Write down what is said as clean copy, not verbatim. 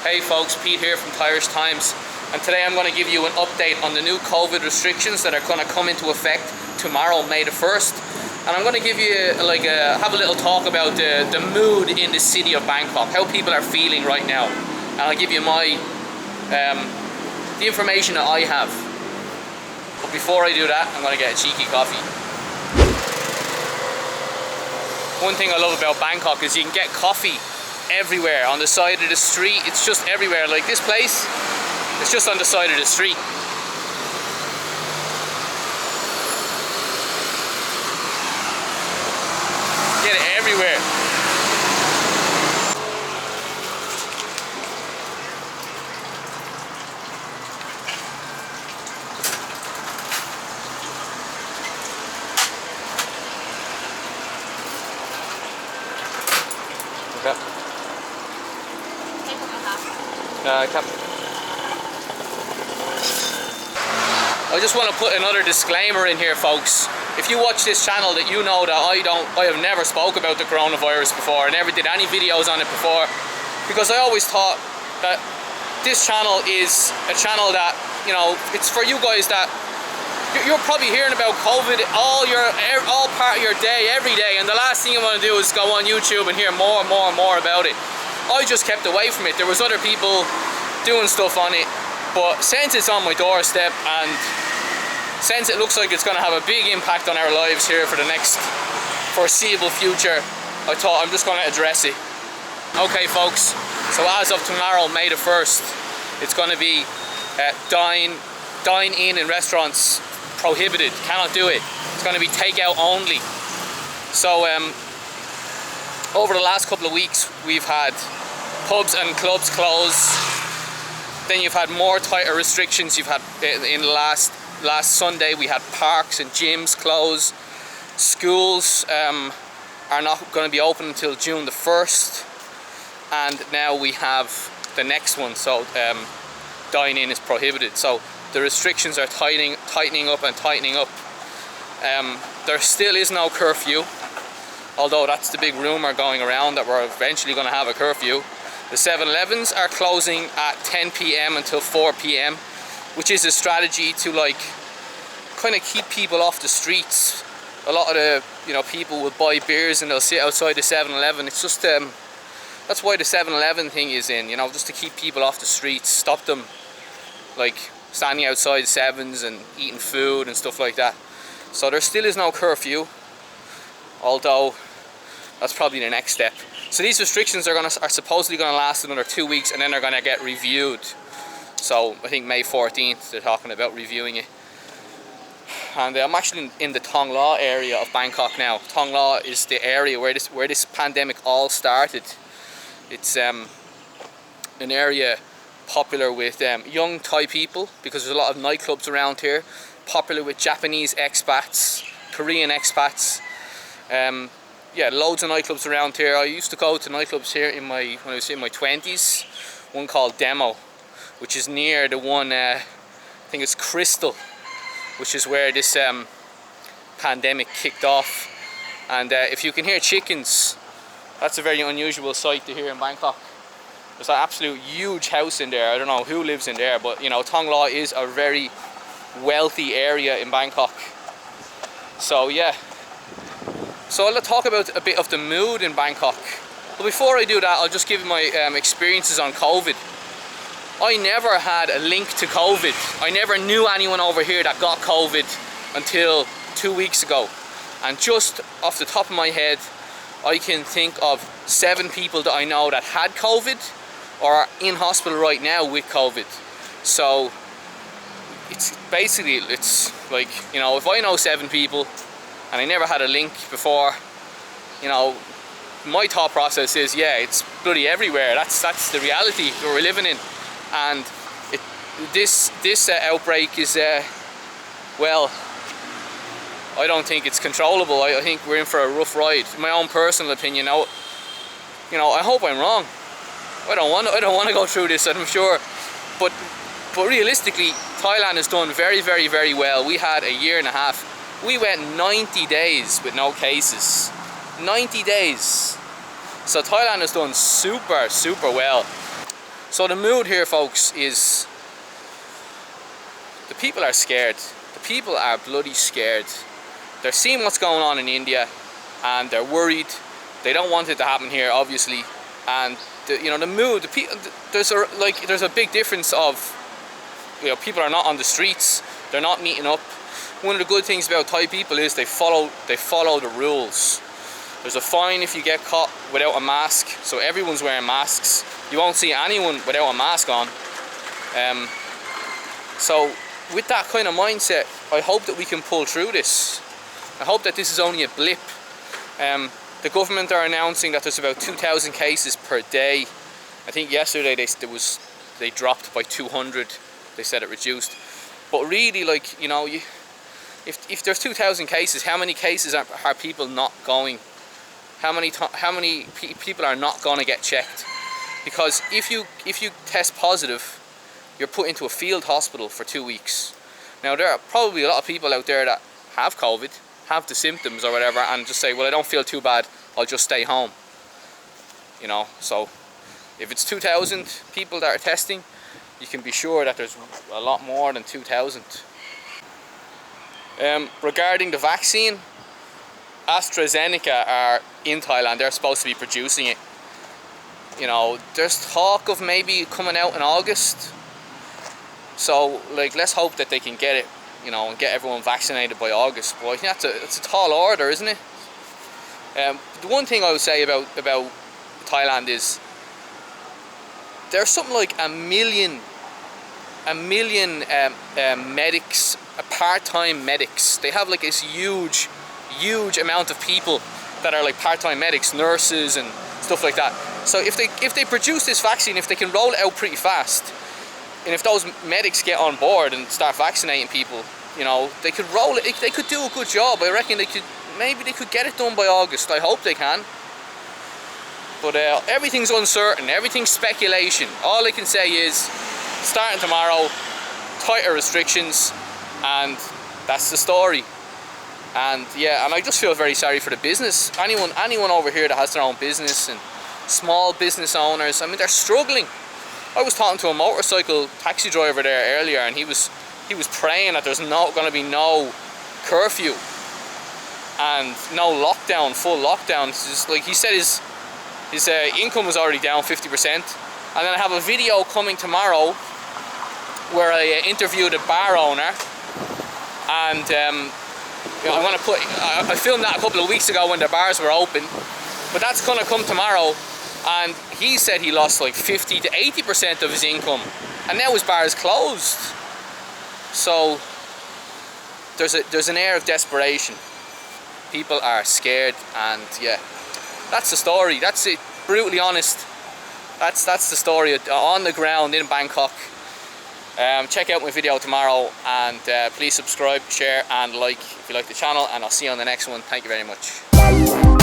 Hey folks, Pete here from Irish Times, and today I'm going to give you an update on the new COVID restrictions that are going to come into effect tomorrow, May the 1st. And I'm going to give you have a little talk about the mood in the city of Bangkok, how people are feeling right now. And I'll give you my the information that I have. But before I do that, I'm going to get a cheeky coffee. One thing I love about Bangkok is you can get coffee everywhere, on the side of the street. It's just everywhere. Like this place, it's just on the side of the street. Get it everywhere. Okay. I just want to put another disclaimer in here, folks. If you watch this channel, that you know that I have never spoke about the coronavirus before. I never did any videos on it before, because I always thought that this channel is a channel that, you know, it's for you guys that you're probably hearing about COVID all part of your day, every day, and the last thing you want to do is go on YouTube and hear more and more and more about it. I just kept away from it. There was other people doing stuff on it, but since it's on my doorstep and since it looks like it's going to have a big impact on our lives here for the next foreseeable future, I thought I'm just going to address it. Okay folks, so as of tomorrow, May the 1st, it's going to be dine in restaurants prohibited. Cannot do it. It's going to be takeout only. So over the last couple of weeks, we've had pubs and clubs closed. Then you've had more tighter restrictions. You've had in the last Sunday, we had parks and gyms closed. Schools are not going to be open until June the 1st, and now we have the next one. So dine-in is prohibited. So the restrictions are tightening up. There still is no curfew, although that's the big rumor going around that we're eventually going to have a curfew. The 7-Elevens are closing at 10 p.m. until 4 p.m, which is a strategy to kind of keep people off the streets. A lot of the people will buy beers and they'll sit outside the 7-Eleven. It's just that's why the 7-Eleven thing is in, just to keep people off the streets, stop them standing outside the Sevens and eating food and stuff like that. So there still is no curfew, although that's probably the next step. So these restrictions are supposedly going to last another 2 weeks, and then they're going to get reviewed. So I think May 14th they're talking about reviewing it. And I'm actually in the Thong La area of Bangkok now. Thong La is the area where this pandemic all started. It's an area popular with young Thai people, because there's a lot of nightclubs around here. Popular with Japanese expats, Korean expats. Yeah, loads of nightclubs around here. I used to go to nightclubs here when I was in my 20s. One called Demo, which is near the one, I think it's Crystal, which is where this pandemic kicked off. And if you can hear chickens, that's a very unusual sight to hear in Bangkok. There's an absolute huge house in there. I don't know who lives in there, but Thong La is a very wealthy area in Bangkok. So yeah. So I'll talk about a bit of the mood in Bangkok. But before I do that, I'll just give you my experiences on COVID. I never had a link to COVID. I never knew anyone over here that got COVID until 2 weeks ago. And just off the top of my head, I can think of 7 people that I know that had COVID or are in hospital right now with COVID. So it's basically, like, if I know 7 people and I never had a link before, my thought process is, yeah, it's bloody everywhere. That's the reality that we're living in. And this outbreak is, well, I don't think it's controllable. I think we're in for a rough ride. In my own personal opinion, I hope I'm wrong. I don't want to go through this, I'm sure. But realistically, Thailand has done very, very, very well. We had a year and a half. We went 90 days with no cases. 90 days. So Thailand has done super, super well. So the mood here, folks, is the people are scared. The people are bloody scared. They're seeing what's going on in India and they're worried. They don't want it to happen here, obviously. And the mood, the people, there's a big difference of, people are not on the streets. They're not meeting up. One of the good things about Thai people is they follow the rules. There's a fine if you get caught without a mask, so everyone's wearing masks. You won't see anyone without a mask on. So with that kind of mindset, I hope that we can pull through this. I hope that this is only a blip. The government are announcing that there's about 2,000 cases per day. I think yesterday they dropped by 200. They said it reduced. But really, if there's 2,000 cases, how many cases are people not going? How many people are not going to get checked? Because if you test positive, you're put into a field hospital for 2 weeks. Now there are probably a lot of people out there that have COVID, have the symptoms or whatever, and just say, well, I don't feel too bad, I'll just stay home. So if it's 2,000 people that are testing, you can be sure that there's a lot more than 2,000. Regarding the vaccine, AstraZeneca are in Thailand. They're supposed to be producing it. There's talk of maybe coming out in August. So let's hope that they can get it, and get everyone vaccinated by August. But I think it's a tall order, isn't it? The one thing I would say about Thailand is there's something like a million medics, part-time medics. They have this huge amount of people that are part-time medics, nurses and stuff like that. So if they produce this vaccine, if they can roll it out pretty fast, and if those medics get on board and start vaccinating people, they could roll it. They could do a good job. I reckon maybe they could get it done by August. I hope they can. But everything's uncertain. Everything's speculation. All I can say is, starting tomorrow, tighter restrictions, and that's the story. And yeah, and I just feel very sorry for the business. Anyone over here that has their own business, and small business owners, I mean, they're struggling. I was talking to a motorcycle taxi driver there earlier, and he was praying that there's going to be no curfew and no lockdown, full lockdown. It's just he said his income was already down 50%. And then I have a video coming tomorrow where I interviewed a bar owner, and I filmed that a couple of weeks ago when the bars were open, but that's gonna come tomorrow. And he said he lost 50 to 80% of his income, and now his bar is closed. So there's an air of desperation. People are scared, and yeah, that's the story. That's it. Brutally honest. That's the story on the ground in Bangkok. Check out my video tomorrow, and please subscribe, share and like if you like the channel, and I'll see you on the next one. Thank you very much.